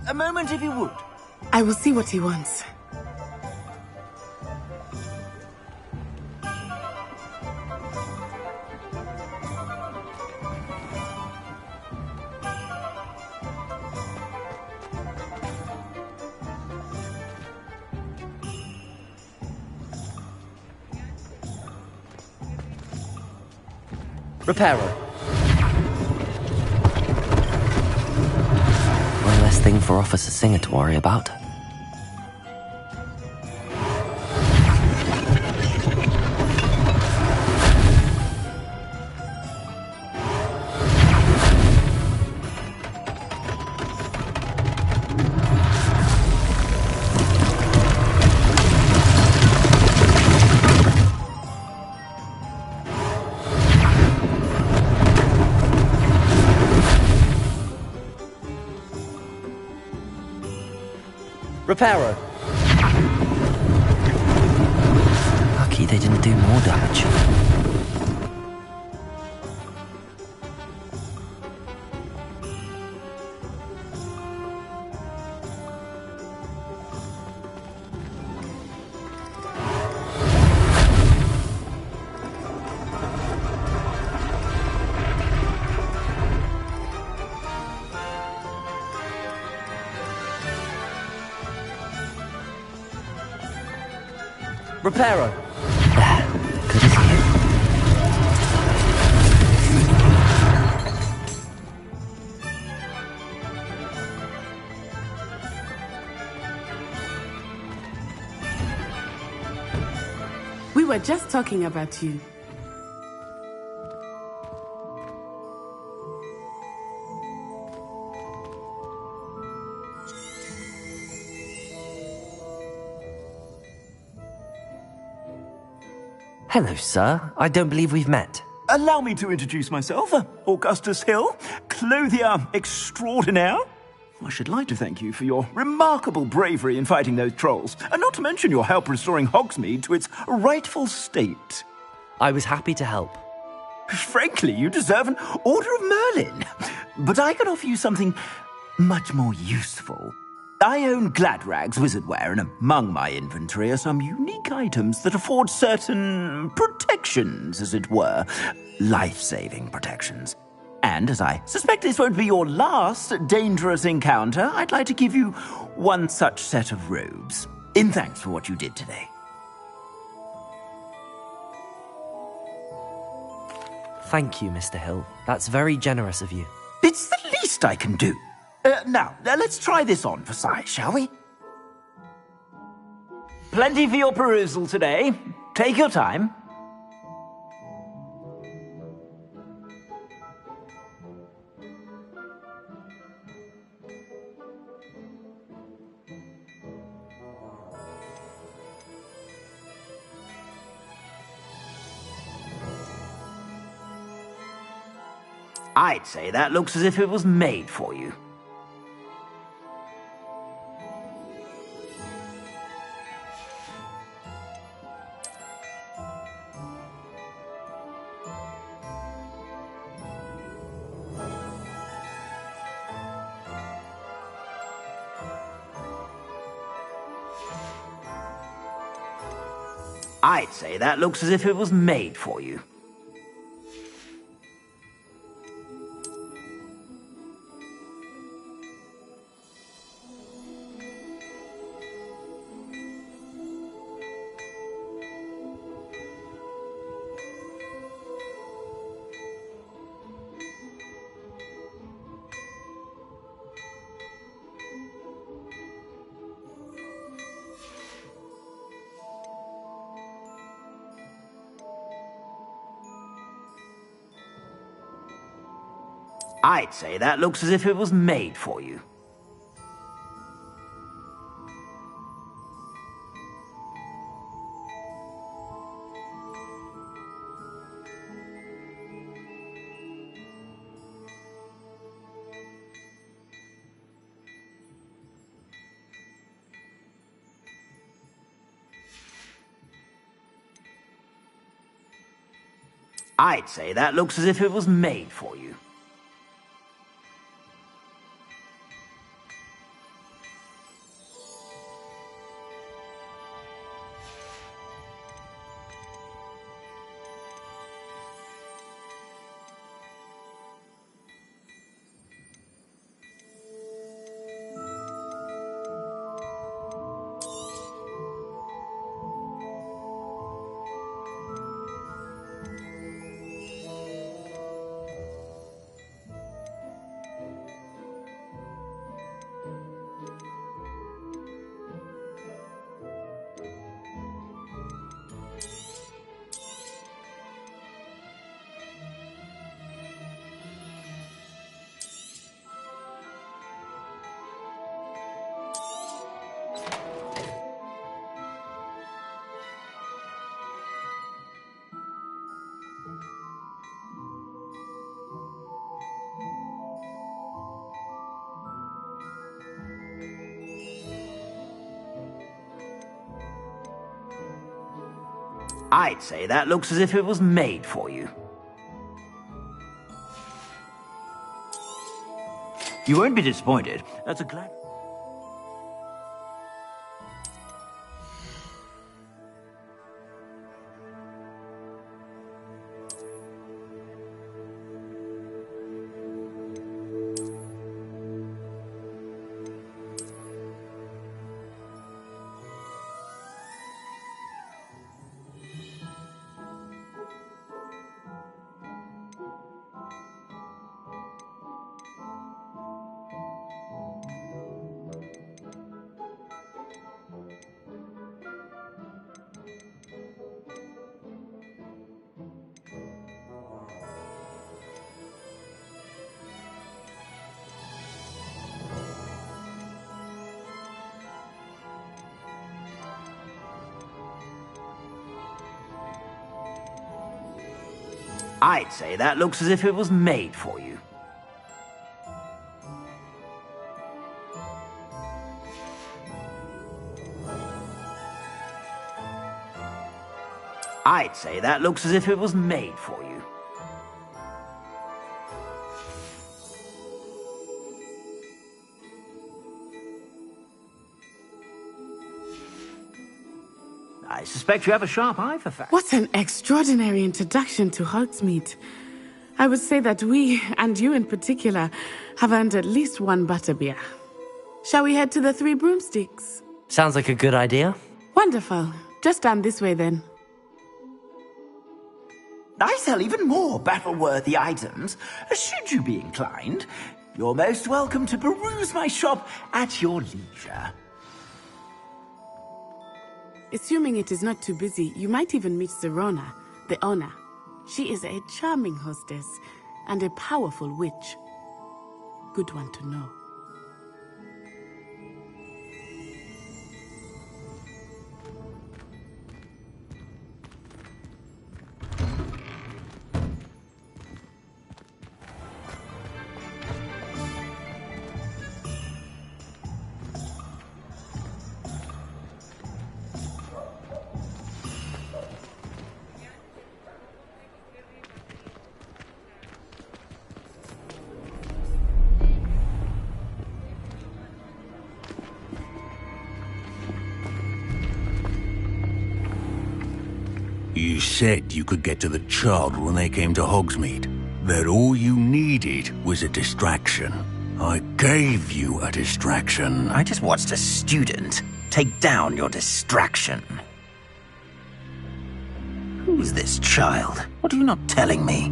A moment if you would. I will see what he wants. Reparo. One less thing for Officer Singer to worry about. Reparo. Lucky they didn't do more damage. Reparo. Good as new. We were just talking about you. Hello, sir. I don't believe we've met. Allow me to introduce myself. Augustus Hill, clothier extraordinaire. I should like to thank you for your remarkable bravery in fighting those trolls, and not to mention your help restoring Hogsmeade to its rightful state. I was happy to help. Frankly, you deserve an Order of Merlin. But I can offer you something much more useful. I own Gladrag's wizardware, and among my inventory are some unique items that afford certain protections, as it were. Life-saving protections. And as I suspect this won't be your last dangerous encounter, I'd like to give you one such set of robes, in thanks for what you did today. Thank you, Mr. Hill. That's very generous of you. It's the least I can do. Now, let's try this on for size, shall we? Plenty for your perusal today. Take your time. I'd say that looks as if it was made for you. I'd say that looks as if it was made for you. I'd say that looks as if it was made for you. I'd say that looks as if it was made for you. I'd say that looks as if it was made for you. You won't be disappointed. That's a glad... I'd say that looks as if it was made for you. I'd say that looks as if it was made for you. I suspect you have a sharp eye for facts. What an extraordinary introduction to Hogsmeade. I would say that we, and you in particular, have earned at least one butterbeer. Shall we head to the Three Broomsticks? Sounds like a good idea. Wonderful. Just down this way then. I sell even more battle-worthy items, should you be inclined. You're most welcome to peruse my shop at your leisure. Assuming it is not too busy, you might even meet Sirona, the owner. She is a charming hostess and a powerful witch. Good one to know. You said you could get to the child when they came to Hogsmeade. That all you needed was a distraction. I gave you a distraction. I just watched a student take down your distraction. Who's this child? What are you not telling me?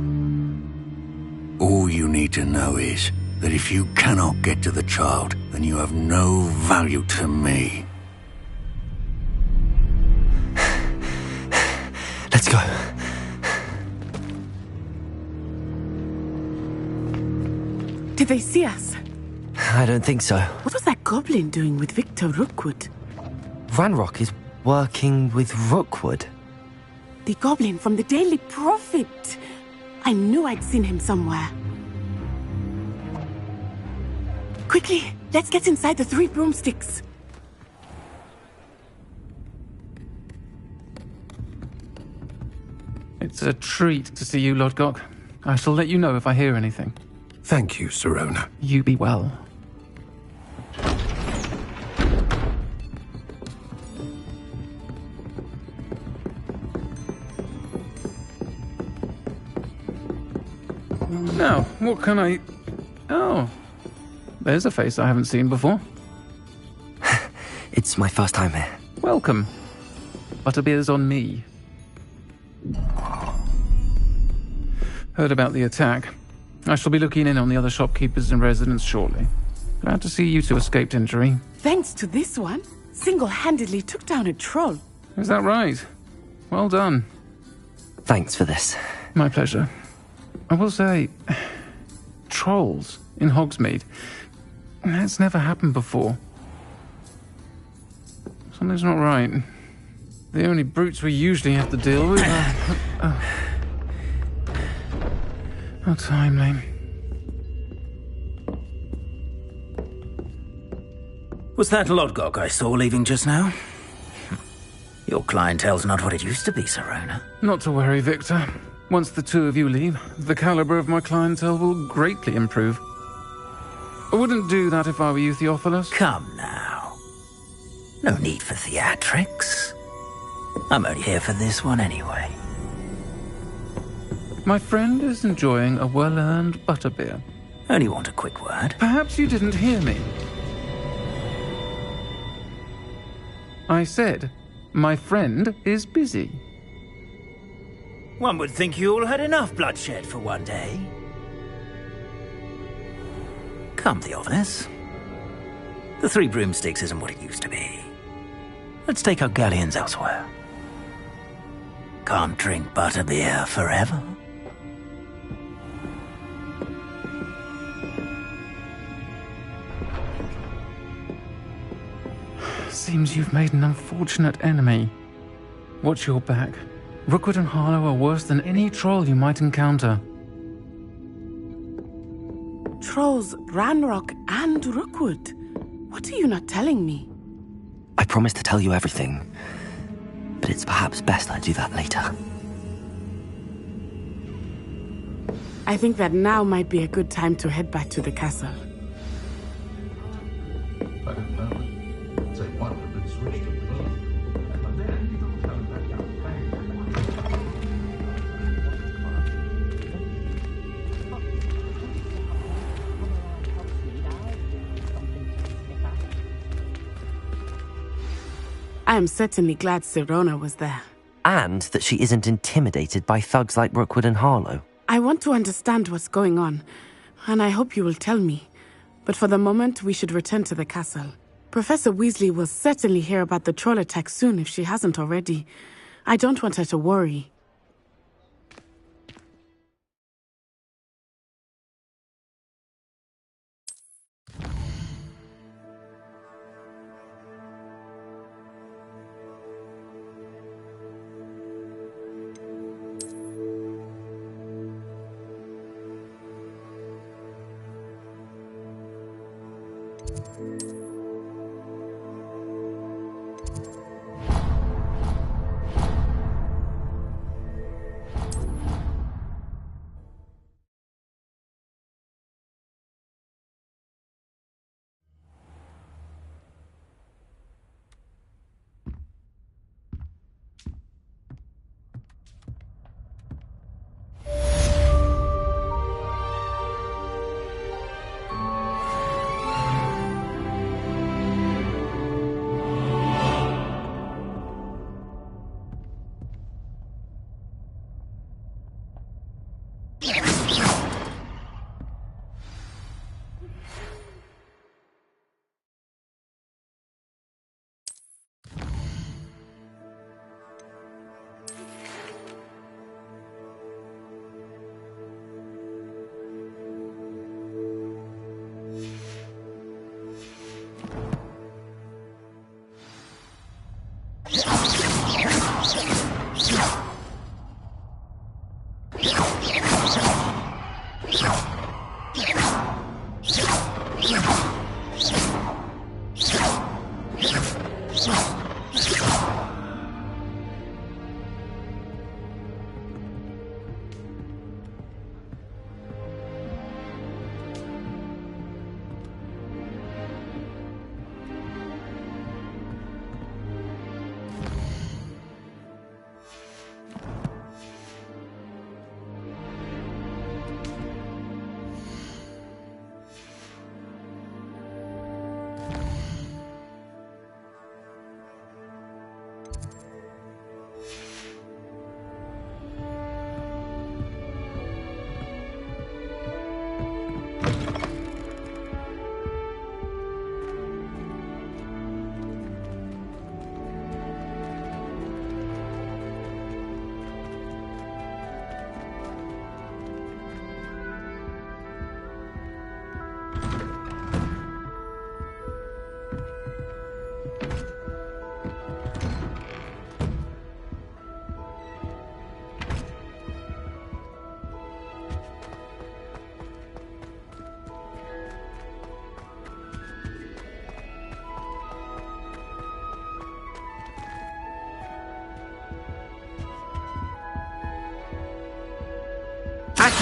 All you need to know is that if you cannot get to the child, then you have no value to me. Let's go. Did they see us? I don't think so. What was that goblin doing with Victor Rookwood? Ranrock is working with Rookwood. The goblin from the Daily Prophet. I knew I'd seen him somewhere. Quickly, let's get inside the Three Broomsticks. It's a treat to see you, Lodgok. I shall let you know if I hear anything. Thank you, Sirona. You be well. Now, what can I... Oh, there's a face I haven't seen before. It's my first time here. Welcome. Butterbeer's on me. Heard about the attack. I shall be looking in on the other shopkeepers and residents shortly. Glad to see you two escaped injury. Thanks to this one, single-handedly took down a troll. Is that right? Well done. Thanks for this. My pleasure. I will say, trolls in Hogsmeade. That's never happened before. Something's not right. The only brutes we usually have to deal with are... How timely. Was that Lodgok I saw leaving just now? Your clientele's not what it used to be, Sirona. Not to worry, Victor. Once the two of you leave, the caliber of my clientele will greatly improve. I wouldn't do that if I were you, Theophilus. Come now. No need for theatrics. I'm only here for this one anyway. My friend is enjoying a well-earned butterbeer. Only want a quick word. Perhaps you didn't hear me. I said, my friend is busy. One would think you all had enough bloodshed for one day. Come, Theophilus. The Three Broomsticks isn't what it used to be. Let's take our galleons elsewhere. Can't drink butterbeer forever. Seems you've made an unfortunate enemy. Watch your back. Rookwood and Harlow are worse than any troll you might encounter. Trolls, Ranrock, and Rookwood. What are you not telling me? I promised to tell you everything, but it's perhaps best I do that later. I think that now might be a good time to head back to the castle. I am certainly glad Sirona was there. And that she isn't intimidated by thugs like Rookwood and Harlow. I want to understand what's going on, and I hope you will tell me. But for the moment, we should return to the castle. Professor Weasley will certainly hear about the troll attack soon if she hasn't already. I don't want her to worry.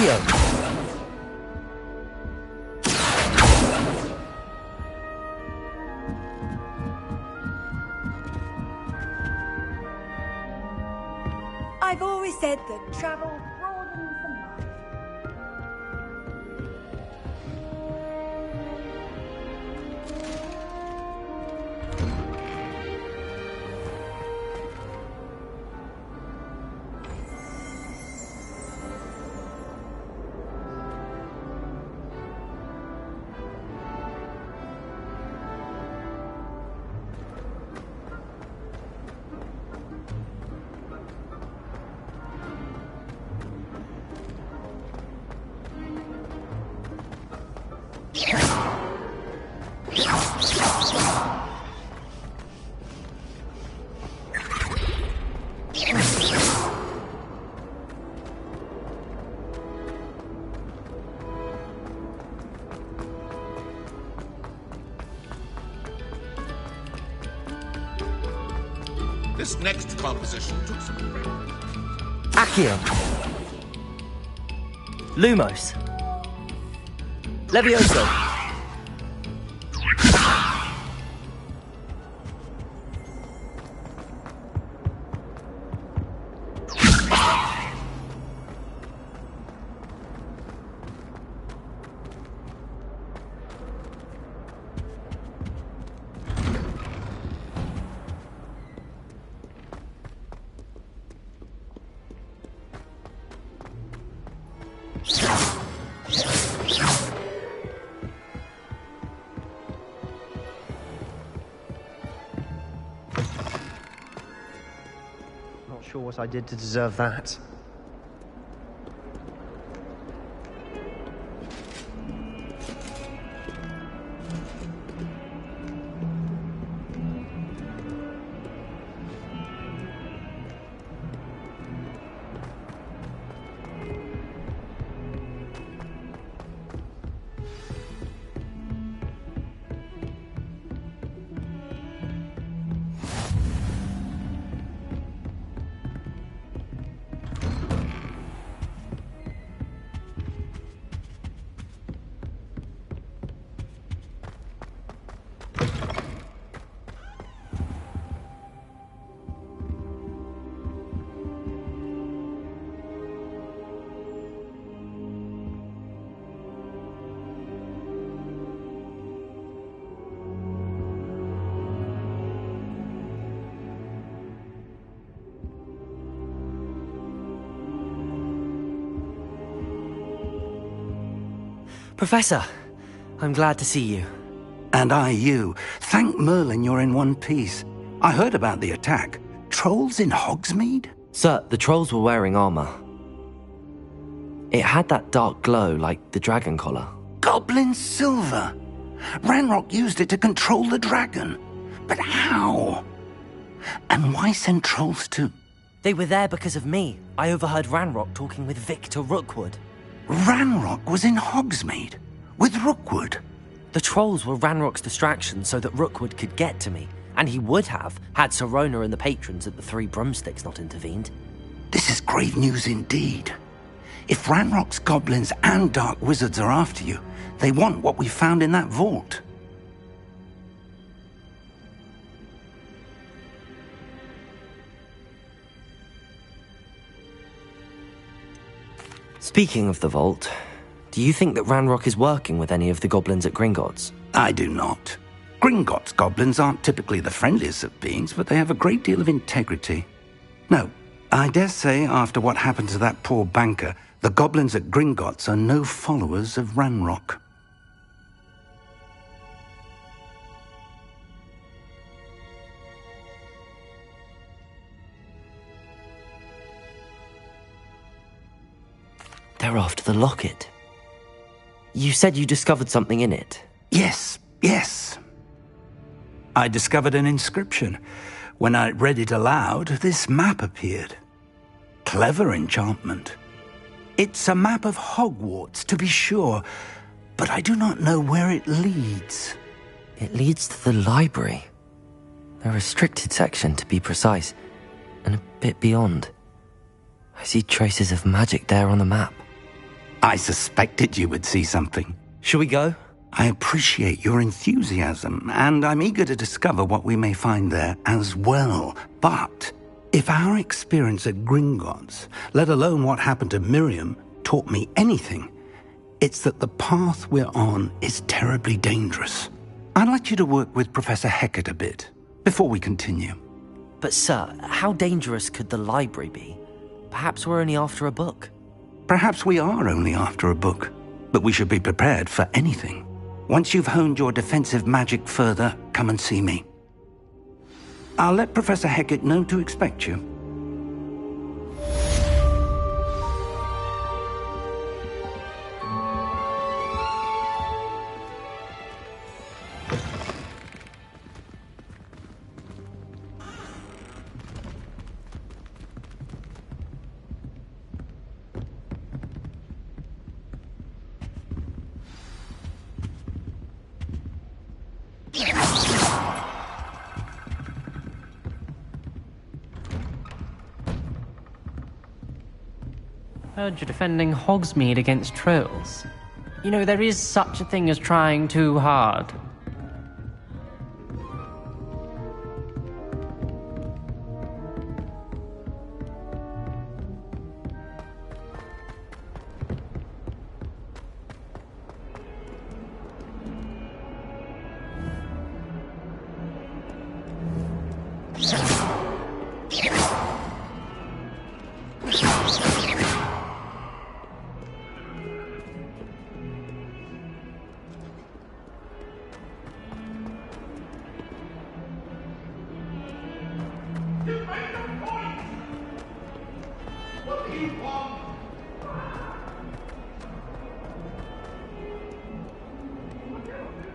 Accio! I've always said that travel broadens the mind. This next composition took some Accio! Lumos! Levioso! Not sure what I did to deserve that. Professor, I'm glad to see you. And I you. Thank Merlin you're in one piece. I heard about the attack. Trolls in Hogsmeade? Sir, the trolls were wearing armor. It had that dark glow like the dragon collar. Goblin silver! Ranrock used it to control the dragon. But how? And why send trolls too? They were there because of me. I overheard Ranrock talking with Victor Rookwood. Ranrock was in Hogsmeade? With Rookwood? The trolls were Ranrock's distraction so that Rookwood could get to me. And he would have, had Sirona and the patrons at the Three Broomsticks not intervened. This is grave news indeed. If Ranrock's goblins and dark wizards are after you, they want what we found in that vault. Speaking of the vault, do you think that Ranrock is working with any of the goblins at Gringotts? I do not. Gringotts goblins aren't typically the friendliest of beings, but they have a great deal of integrity. No, I dare say after what happened to that poor banker, the goblins at Gringotts are no followers of Ranrock. They're after the locket. You said you discovered something in it. Yes. I discovered an inscription. When I read it aloud, this map appeared. Clever enchantment. It's a map of Hogwarts, to be sure, but I do not know where it leads. It leads to the library. The restricted section, to be precise, and a bit beyond. I see traces of magic there on the map. I suspected you would see something. Shall we go? I appreciate your enthusiasm, and I'm eager to discover what we may find there as well. But if our experience at Gringotts, let alone what happened to Miriam, taught me anything, it's that the path we're on is terribly dangerous. I'd like you to work with Professor Hecat a bit before we continue. But sir, how dangerous could the library be? Perhaps we're only after a book. Perhaps we are only after a book, but we should be prepared for anything. Once you've honed your defensive magic further, come and see me. I'll let Professor Hecat know to expect you. Heard you're defending Hogsmeade against trolls. You know, there is such a thing as trying too hard.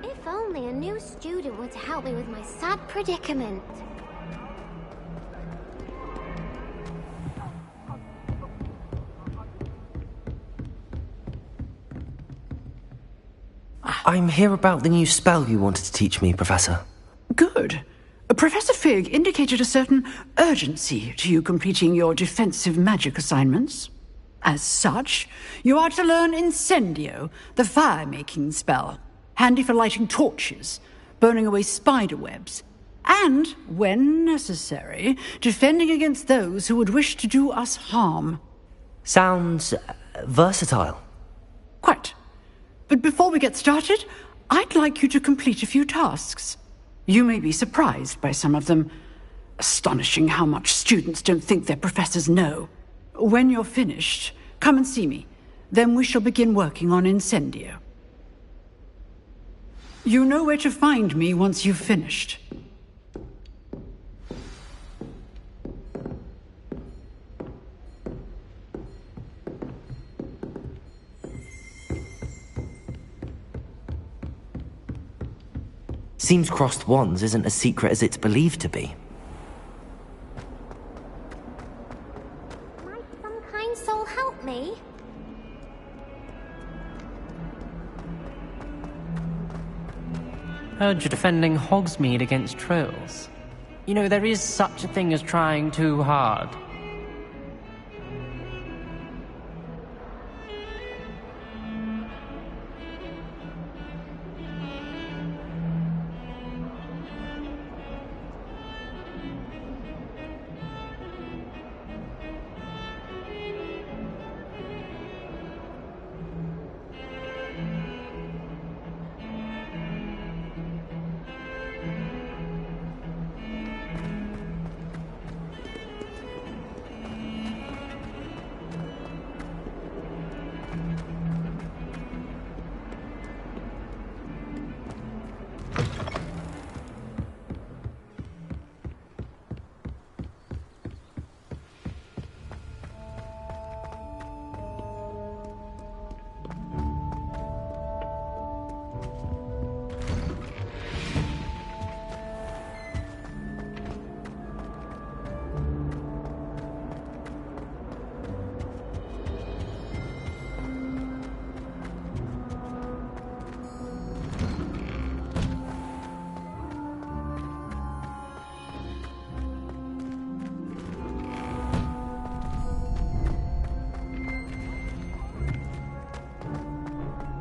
If only a new student were to help me with my sad predicament. I'm here about the new spell you wanted to teach me, Professor. Good. Professor Fig indicated a certain urgency to you completing your defensive magic assignments. As such, you are to learn Incendio, the fire-making spell, handy for lighting torches, burning away spider webs, and, when necessary, defending against those who would wish to do us harm. Sounds versatile. Quite. But before we get started, I'd like you to complete a few tasks. You may be surprised by some of them. Astonishing how much students don't think their professors know. When you're finished, come and see me. Then we shall begin working on Incendio. You know where to find me once you've finished. Seems crossed wands isn't as secret as it's believed to be. Might some kind soul help me? Heard you're defending Hogsmeade against trolls. You know, there is such a thing as trying too hard.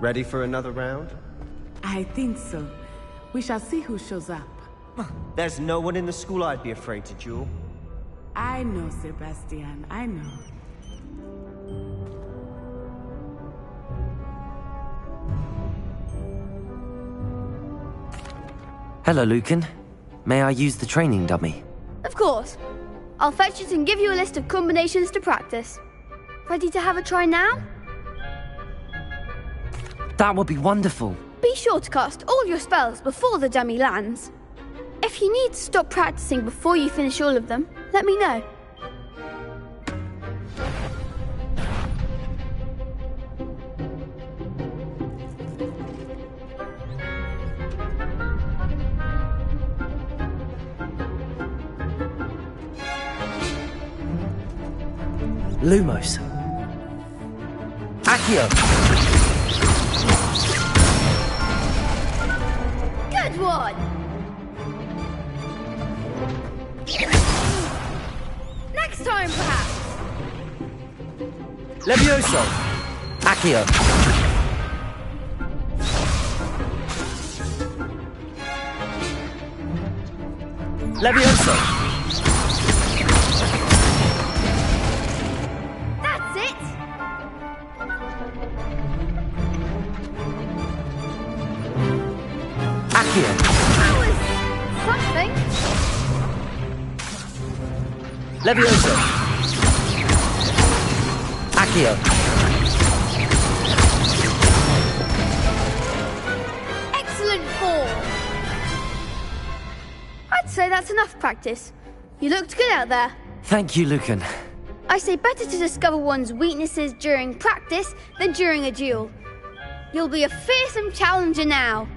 Ready for another round? I think so. We shall see who shows up. There's no one in the school I'd be afraid to duel. I know, Sebastian. I know. Hello, Lucan. May I use the training dummy? Of course. I'll fetch it and give you a list of combinations to practice. Ready to have a try now? That would be wonderful. Be sure to cast all your spells before the dummy lands. If you need to stop practicing before you finish all of them, let me know. Lumos. Accio. Good one! Next time, perhaps. Levioso. Accio. Levioso. That's it! Accio. That was something. Levioso. Accio. Excellent form. I'd say that's enough practice. You looked good out there. Thank you, Lucan. I say better to discover one's weaknesses during practice than during a duel. You'll be a fearsome challenger now.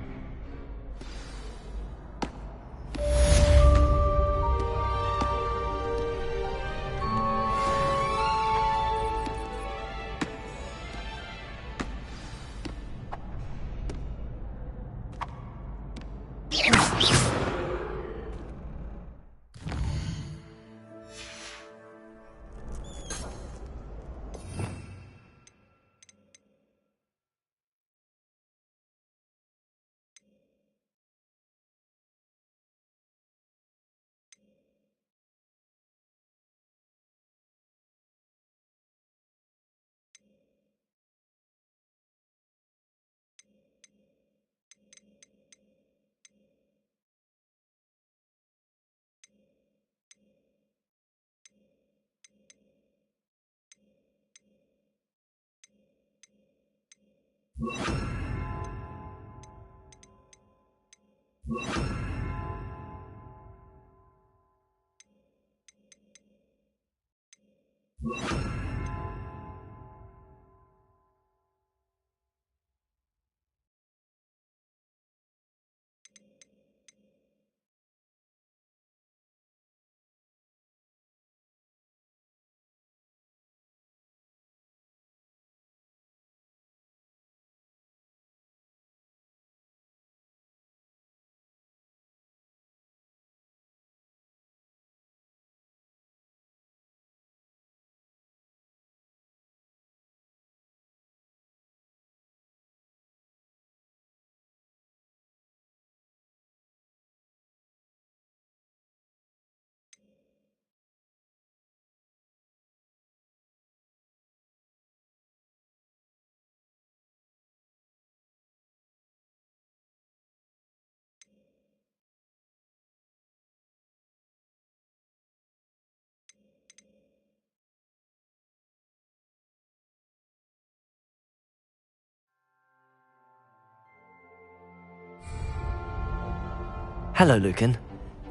Hello, Lucan.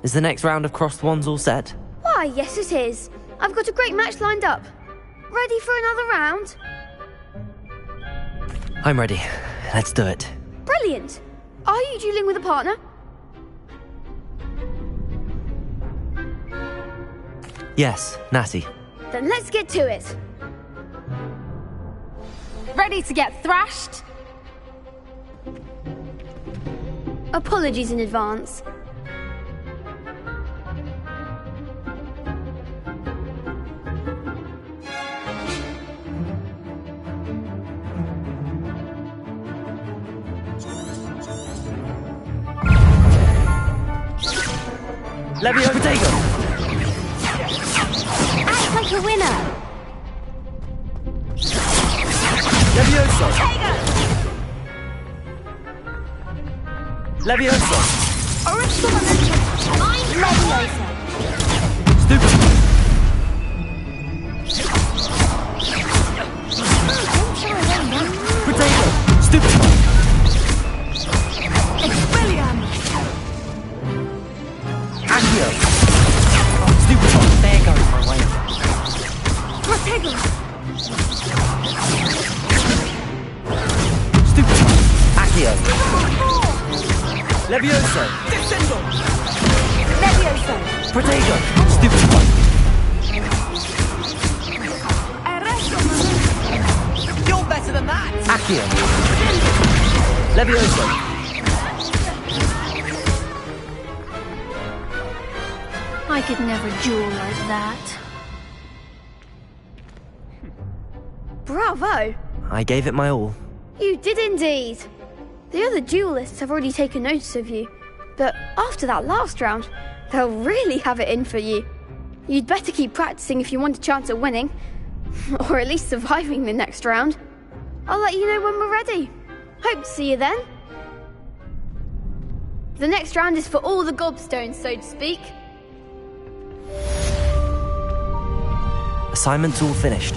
Is the next round of crossed wands all set? Why, yes it is. I've got a great match lined up. Ready for another round? I'm ready. Let's do it. Brilliant. Are you dueling with a partner? Yes, Natty. Then let's get to it. Ready to get thrashed? Apologies in advance. Leviosa! Protego! Act like a winner! Leviosa! Leviosa! Leviosa! Stupid! Protego! Stupid! William! Accio! Stupid! There goes my way. Protego! Stupid! Accio! Leviosa! Leviosa! Protego! Stupid one! You're better than that! Accio! Leviosa! I could never duel like that. Bravo! I gave it my all. You did indeed. The other duelists have already taken notice of you, but after that last round, they'll really have it in for you. You'd better keep practicing if you want a chance at winning, or at least surviving the next round. I'll let you know when we're ready. Hope to see you then. The next round is for all the gobstones, so to speak. Assignment's all finished.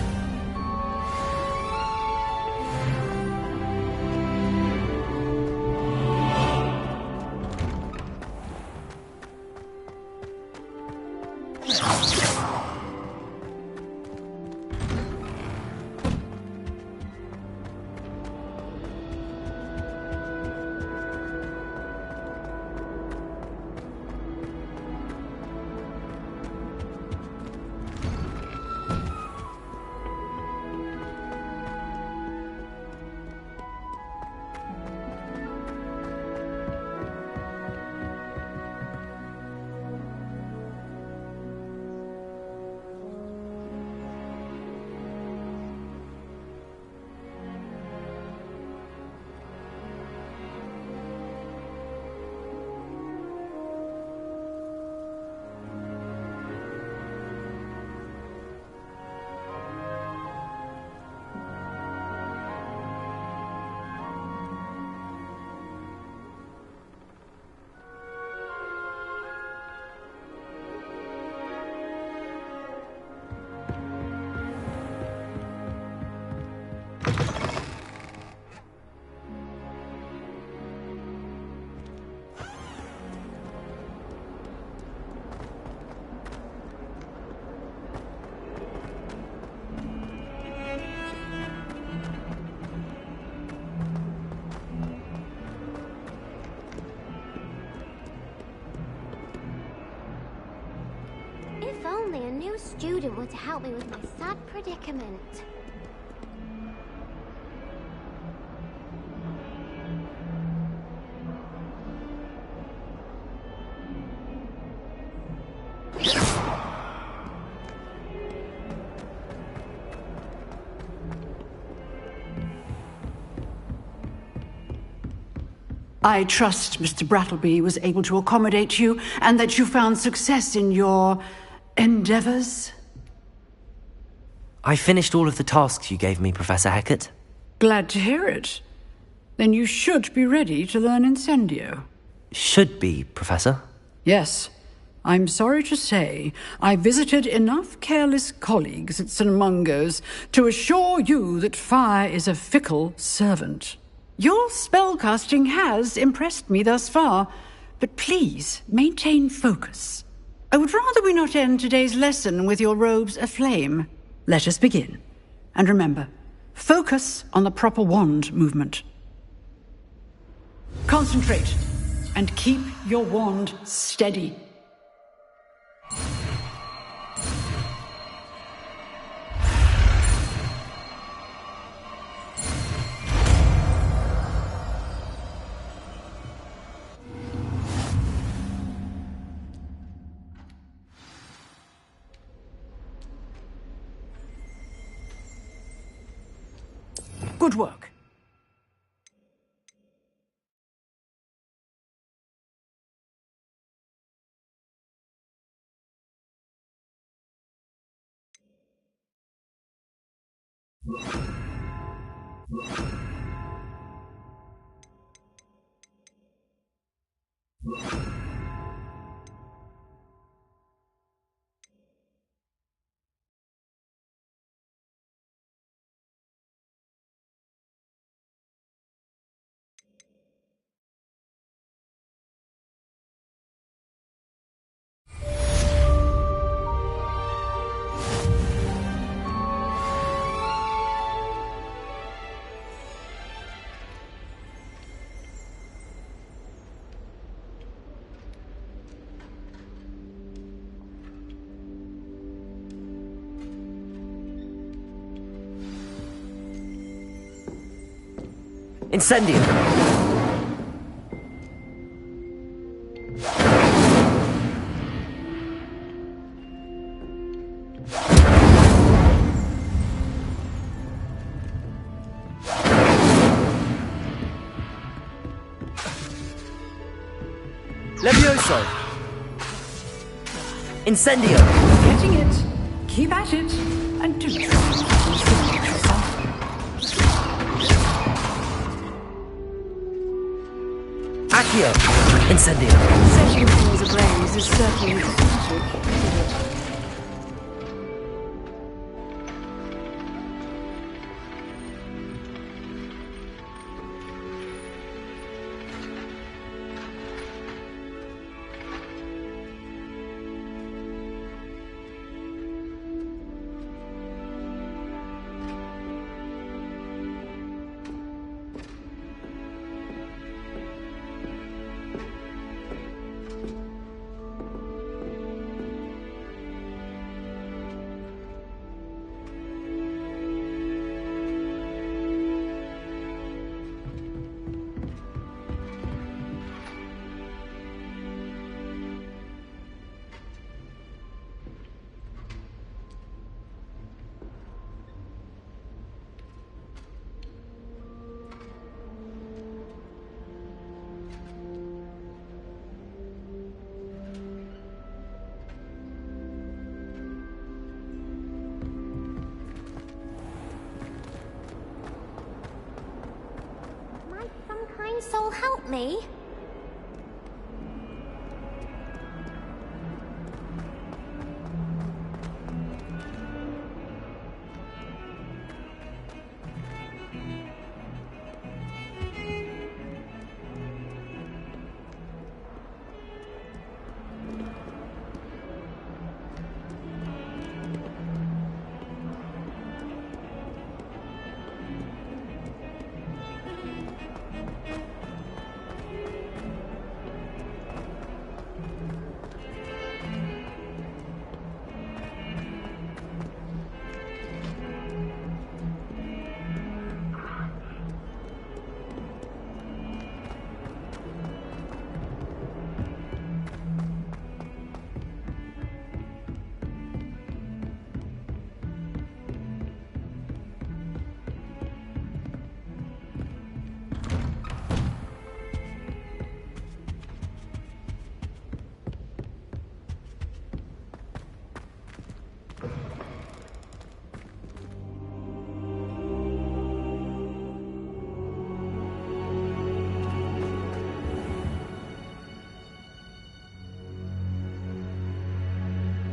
If only a new student were to help me with my sad predicament. I trust Mr. Brattleby was able to accommodate you and that you found success in your endeavors. I finished all of the tasks you gave me, Professor Hecat. Glad to hear it. Then you should be ready to learn Incendio. Should be, Professor. Yes. I'm sorry to say I visited enough careless colleagues at St. Mungo's to assure you that fire is a fickle servant. Your spellcasting has impressed me thus far, but please maintain focus. I would rather we not end today's lesson with your robes aflame. Let us begin. And remember, focus on the proper wand movement. Concentrate and keep your wand steady. Good work. Incendio! Levioso! Incendio! Getting it. Keep at it. And do yourself. Accio! Incendio! Setting things ablaze is certainly pathetic, isn't it? Soul help me?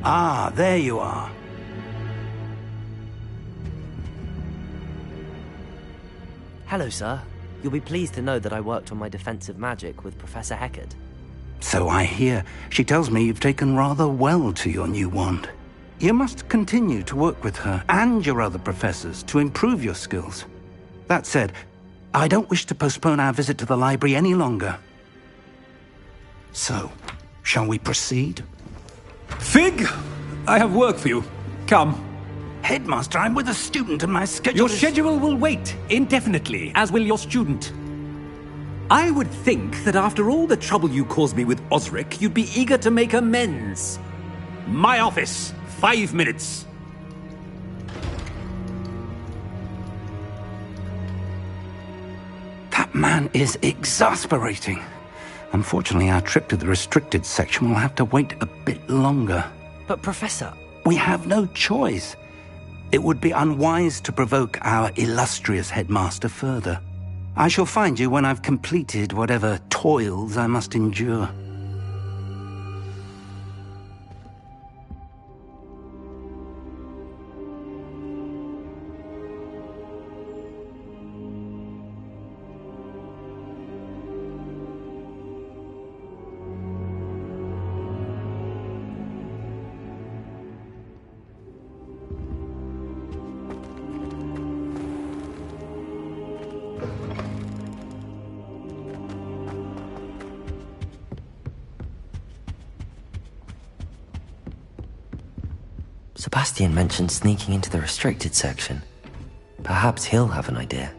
Ah, there you are. Hello, sir. You'll be pleased to know that I worked on my defensive magic with Professor Heckard. So I hear. She tells me you've taken rather well to your new wand. You must continue to work with her and your other professors to improve your skills. That said, I don't wish to postpone our visit to the library any longer. So, shall we proceed? Fig! I have work for you. Come. Headmaster, I'm with a student and my schedule Your schedule will wait indefinitely, as will your student. I would think that after all the trouble you caused me with Osric, you'd be eager to make amends. My office. 5 minutes. That man is exasperating. Unfortunately, our trip to the restricted section will have to wait a bit longer. But, Professor... We have no choice. It would be unwise to provoke our illustrious headmaster further. I shall find you when I've completed whatever toils I must endure. Sebastian mentioned sneaking into the restricted section. Perhaps he'll have an idea.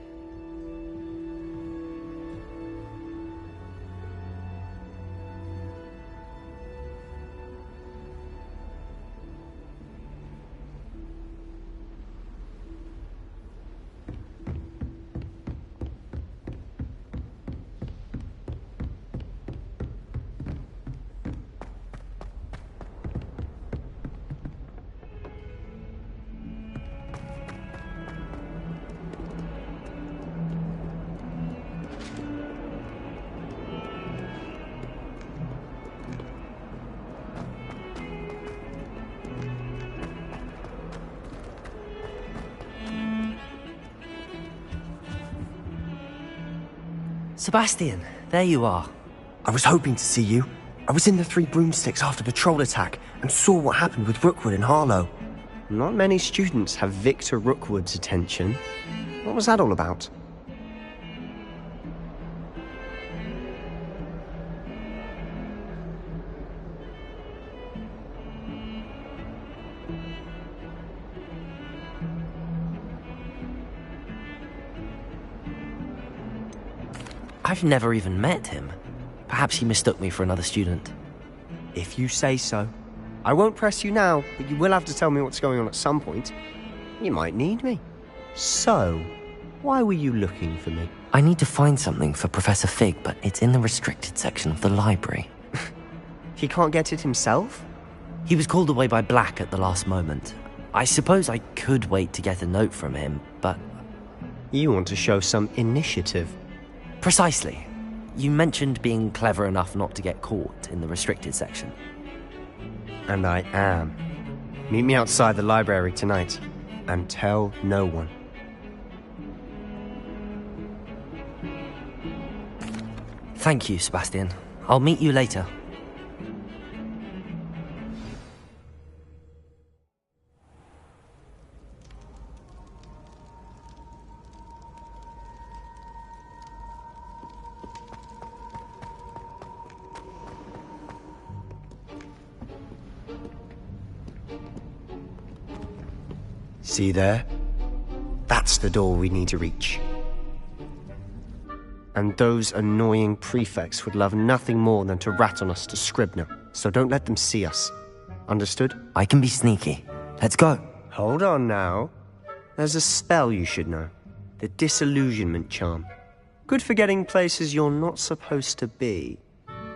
Sebastian, there you are. I was hoping to see you. I was in the Three Broomsticks after the troll attack and saw what happened with Rookwood and Harlow. Not many students have Victor Rookwood's attention. What was that all about? I've never even met him. Perhaps he mistook me for another student. If you say so. I won't press you now, but you will have to tell me what's going on at some point. You might need me. So, why were you looking for me? I need to find something for Professor Fig, but it's in the restricted section of the library. He can't get it himself? He was called away by Black at the last moment. I suppose I could wait to get a note from him, but... You want to show some initiative. Precisely. You mentioned being clever enough not to get caught in the restricted section. And I am. Meet me outside the library tonight, and tell no one. Thank you, Sebastian. I'll meet you later. See there? That's the door we need to reach. And those annoying prefects would love nothing more than to rat on us to Scribner, so don't let them see us. Understood? I can be sneaky. Let's go. Hold on now. There's a spell you should know. The Disillusionment Charm. Good for getting places you're not supposed to be.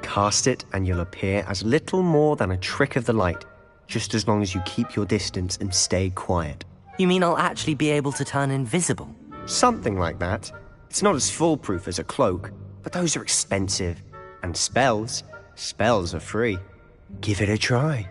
Cast it and you'll appear as little more than a trick of the light, just as long as you keep your distance and stay quiet. You mean I'll actually be able to turn invisible? Something like that. It's not as foolproof as a cloak, but those are expensive. And spells are free. Give it a try.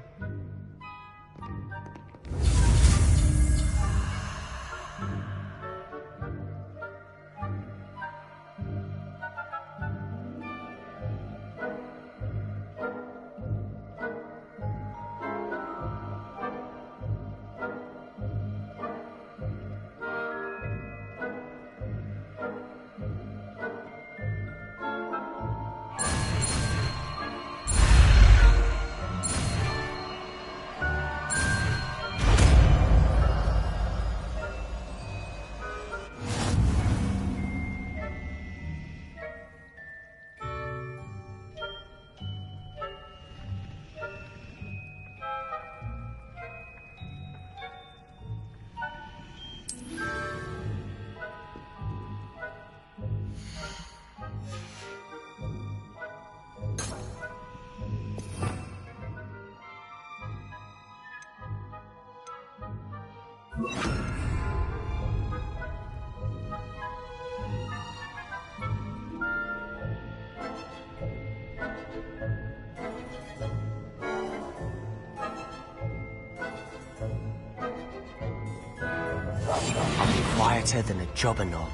I'll be quieter than a jobberknoll.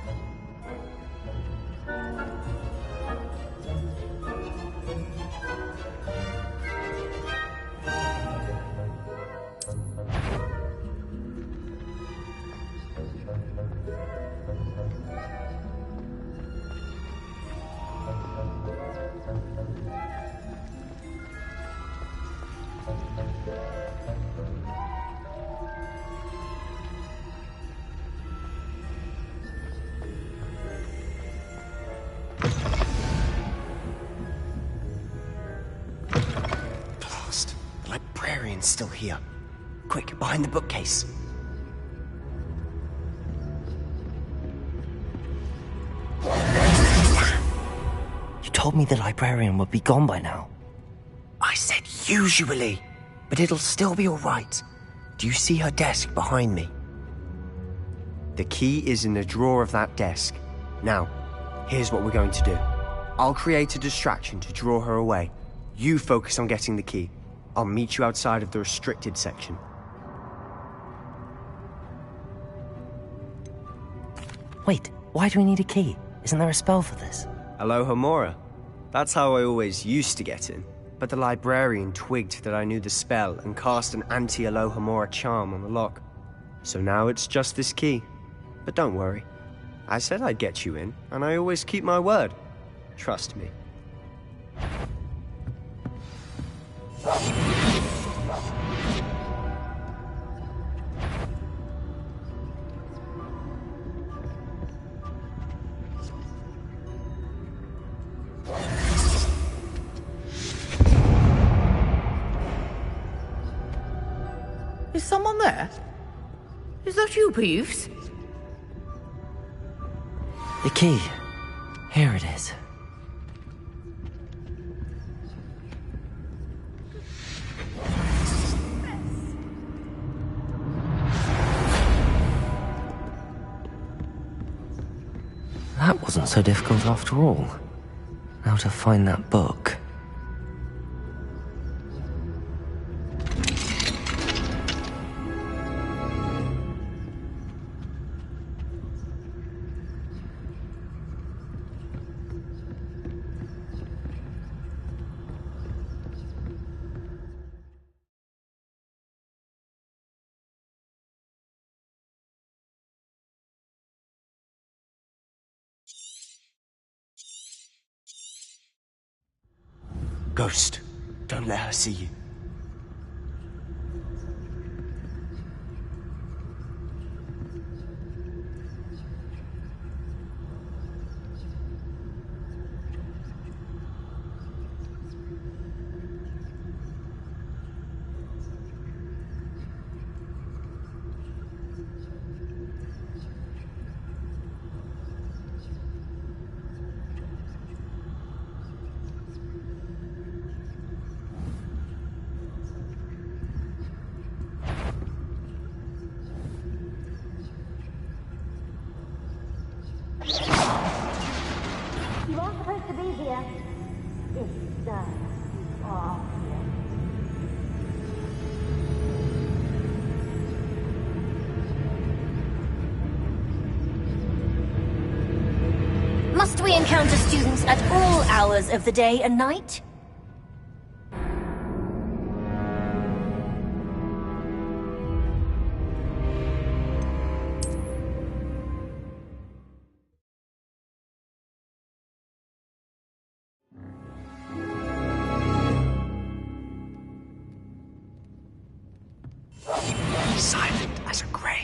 Still here. Quick, behind the bookcase. You told me the librarian would be gone by now. I said usually, but it'll still be all right. Do you see her desk behind me? The key is in the drawer of that desk. Now, here's what we're going to do. I'll create a distraction to draw her away. You focus on getting the key. I'll meet you outside of the restricted section. Wait, why do we need a key? Isn't there a spell for this? Alohomora. That's how I always used to get in. But the librarian twigged that I knew the spell and cast an anti-Alohomora charm on the lock. So now it's just this key. But don't worry. I said I'd get you in, and I always keep my word. Trust me. Is someone there? Is that you, Peeves? The key. Here it is. That wasn't so difficult after all. Now to find that book. Ghost, don't let her see you. You are supposed to be here. If you are here. Must we encounter students at all hours of the day and night? Silent as a grave.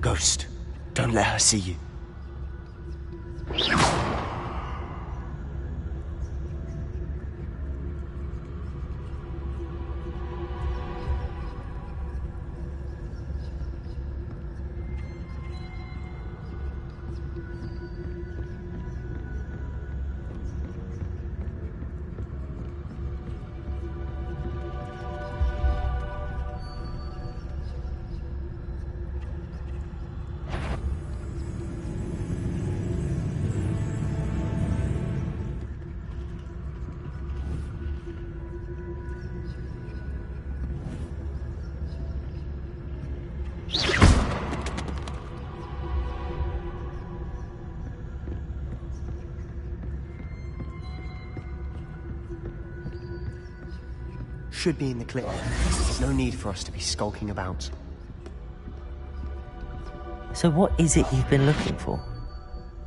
Ghost, don't let her see you. should be in the clear. There's no need for us to be skulking about. So what is it you've been looking for?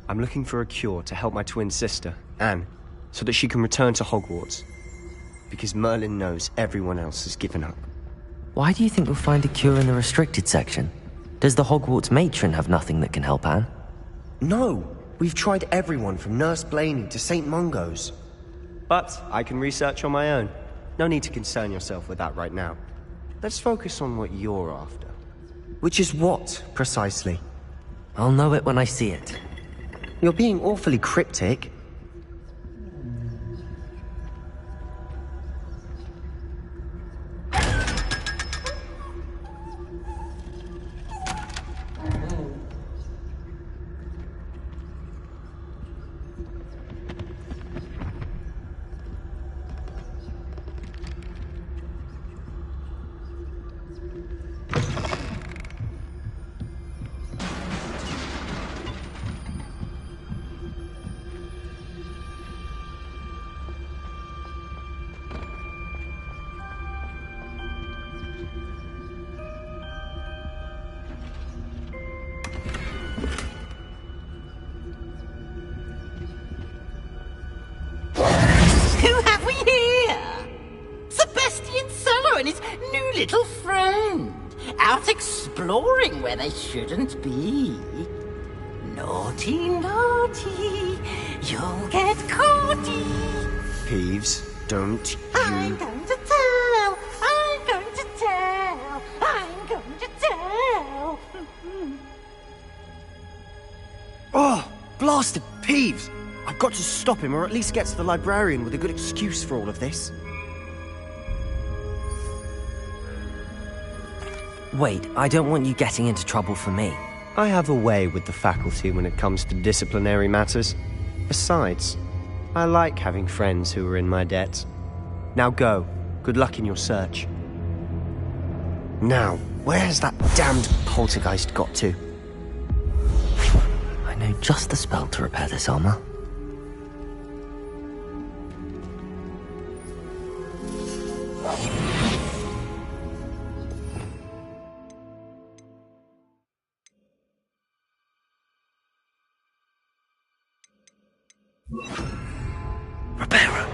I'm looking for a cure to help my twin sister, Anne, so that she can return to Hogwarts. Because Merlin knows everyone else has given up. Why do you think you'll find a cure in the restricted section? Does the Hogwarts matron have nothing that can help Anne? No! We've tried everyone from Nurse Blaney to St. Mungo's. But I can research on my own. No need to concern yourself with that right now. Let's focus on what you're after. Which is what, precisely? I'll know it when I see it. You're being awfully cryptic. Who have we here? Sebastian Sallow and his new little friend. Out exploring where they shouldn't be. Naughty, naughty. You'll get caughty. Peeves, don't I'm going to tell. I'm going to tell. I'm going to tell. Oh, blasted Peeves! I've got to stop him, or at least get to the librarian with a good excuse for all of this. Wait, I don't want you getting into trouble for me. I have a way with the faculty when it comes to disciplinary matters. Besides, I like having friends who are in my debt. Now go. Good luck in your search. Now, where's that damned poltergeist got to? I know just the spell to repair this armor. Reparo.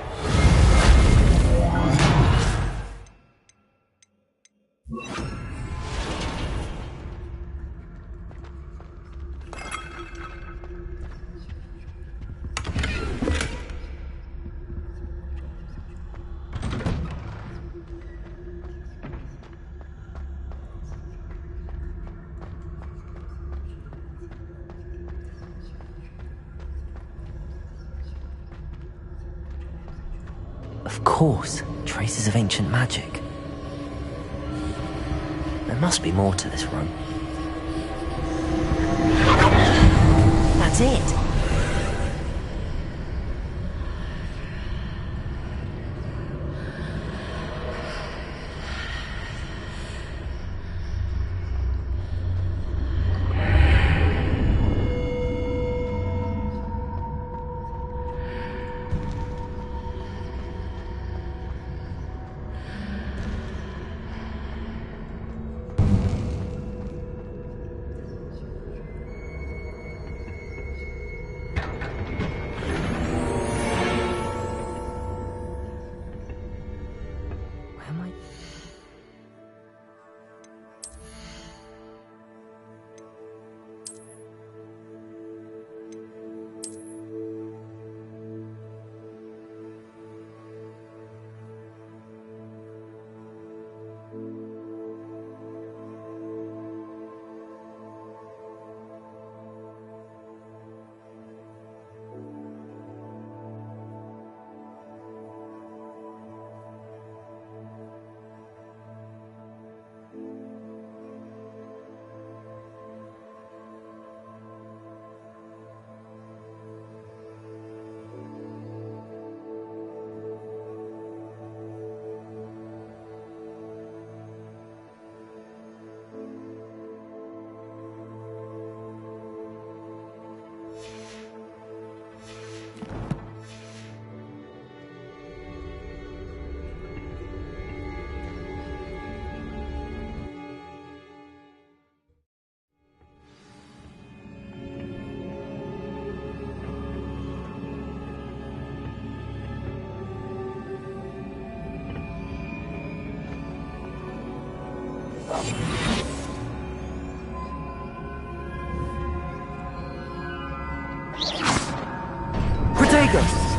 Of course, traces of ancient magic. There must be more to this room. That's it! Protego!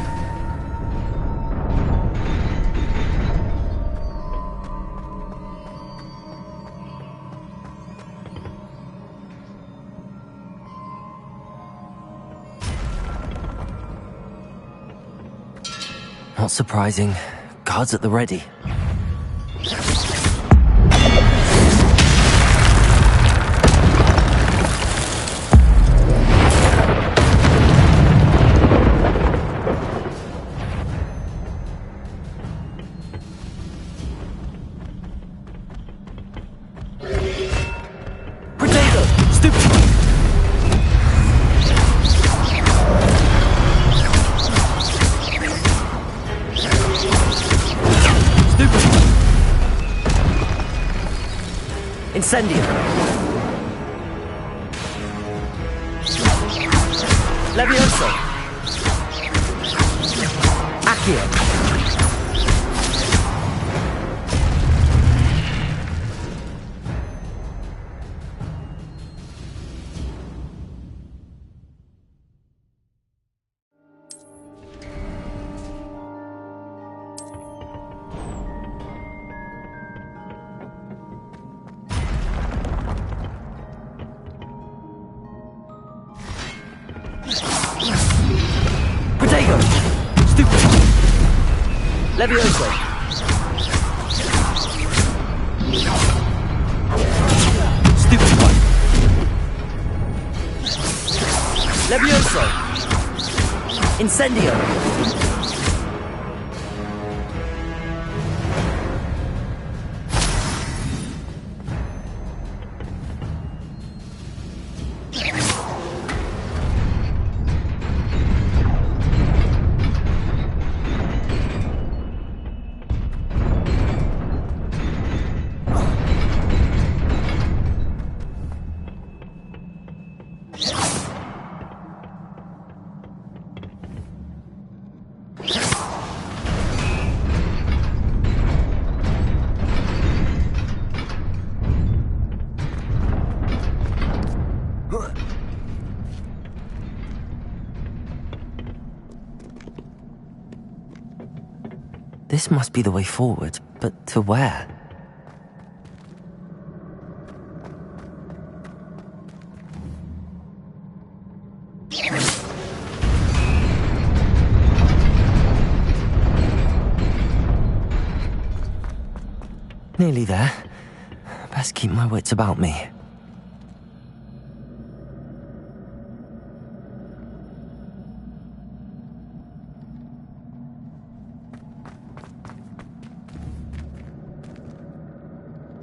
Not surprising. Guards at the ready. Incendio! Levioso! Accio! Protego! Stupid! Levioso! Stupid one! Levioso! Incendio! This must be the way forward, but to where? Nearly there. Best keep my wits about me.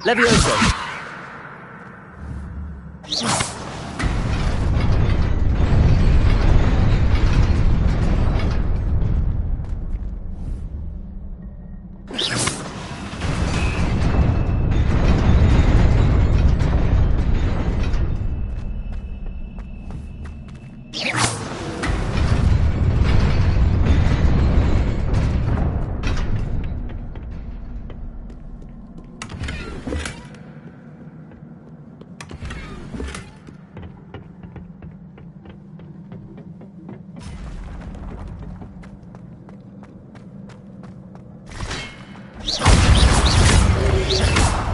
Levioso!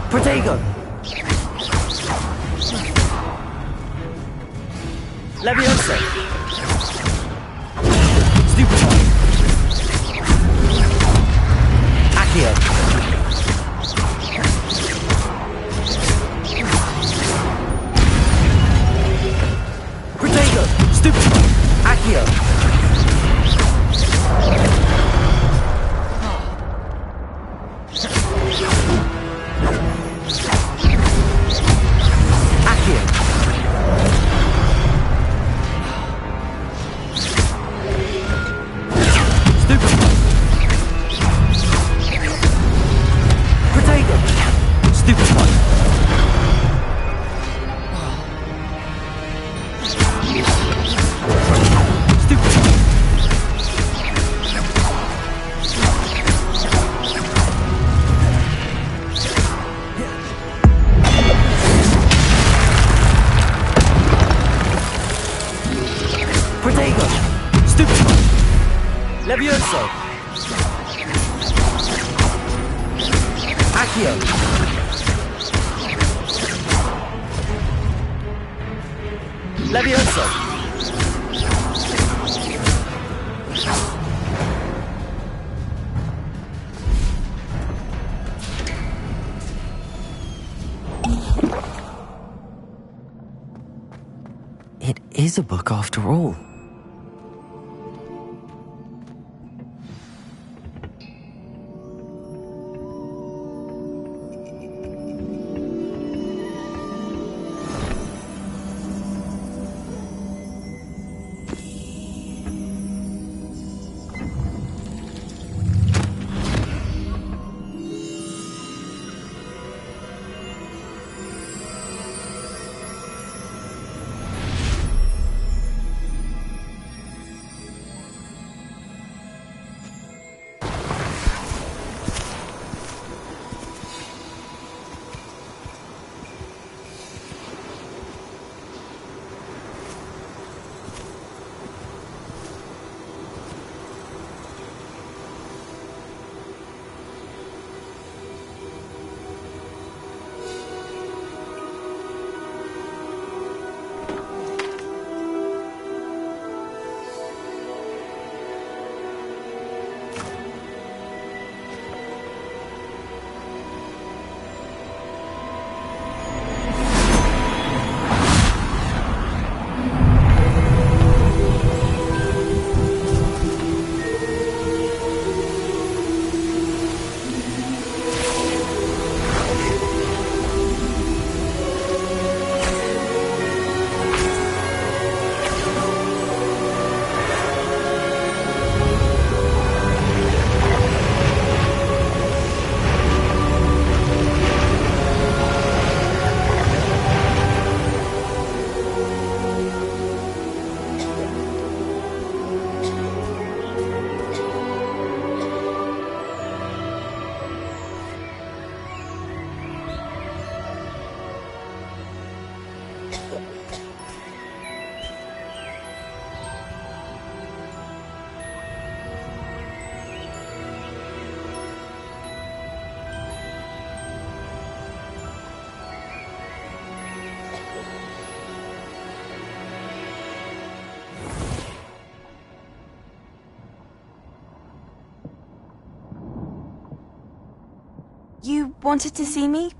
Protego! Levioso! Stupid one! Accio! Protego! Stupid one! Accio! Levioso! Accio! Levioso! It is a book after all. You wanted to see me?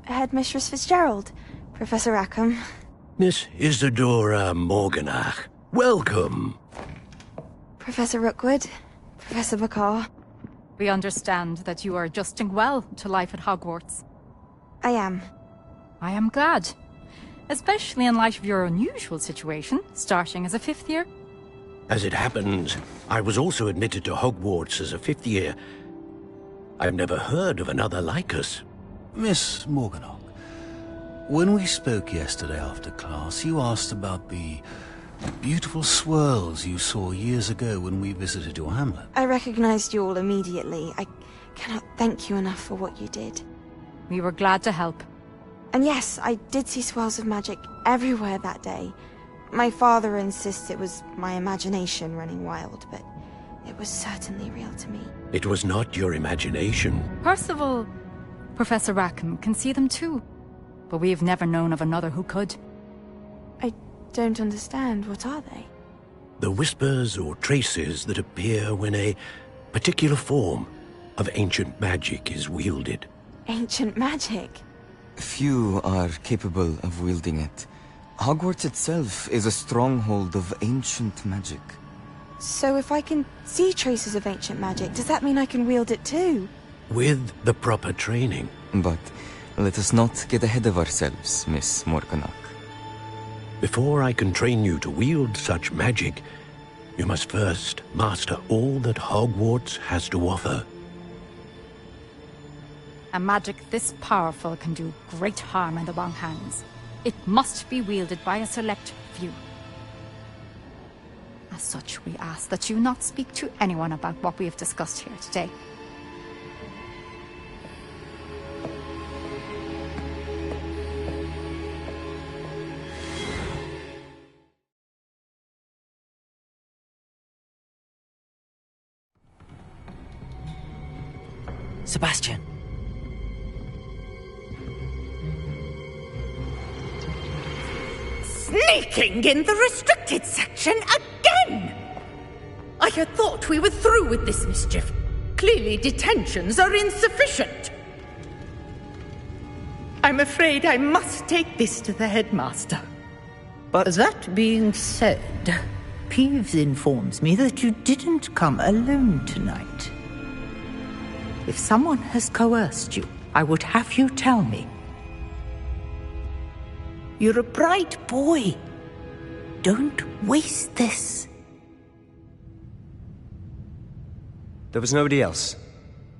Headmistress Fitzgerald? Professor Rackham? Miss Isadora Morganach, welcome. Professor Rookwood? Professor Bakar? We understand that you are adjusting well to life at Hogwarts. I am. I am glad. Especially in light of your unusual situation, starting as a 5th year. As it happens, I was also admitted to Hogwarts as a 5th year. I've never heard of another like us. Miss Morganach, when we spoke yesterday after class, you asked about the beautiful swirls you saw years ago when we visited your hamlet. I recognized you all immediately. I cannot thank you enough for what you did. We were glad to help. And yes, I did see swirls of magic everywhere that day. My father insists it was my imagination running wild, but it was certainly real to me. It was not your imagination. Percival, Professor Rackham can see them too. But we have never known of another who could. I don't understand. What are they? The whispers or traces that appear when a particular form of ancient magic is wielded. Ancient magic? Few are capable of wielding it. Hogwarts itself is a stronghold of ancient magic. So if I can see traces of ancient magic, does that mean I can wield it too? With the proper training. But let us not get ahead of ourselves, Miss Morganach. Before I can train you to wield such magic, you must first master all that Hogwarts has to offer. A magic this powerful can do great harm in the wrong hands. It must be wielded by a select few. As such, we ask that you not speak to anyone about what we have discussed here today. Sebastian. Sneaking in the restricted section again! I had thought we were through with this mischief. Clearly detentions are insufficient. I'm afraid I must take this to the headmaster. But that being said, Peeves informs me that you didn't come alone tonight. If someone has coerced you, I would have you tell me. You're a bright boy. Don't waste this. there was nobody else.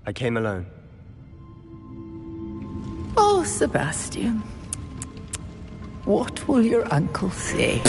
I came alone. Oh, Sebastian. What will your uncle say?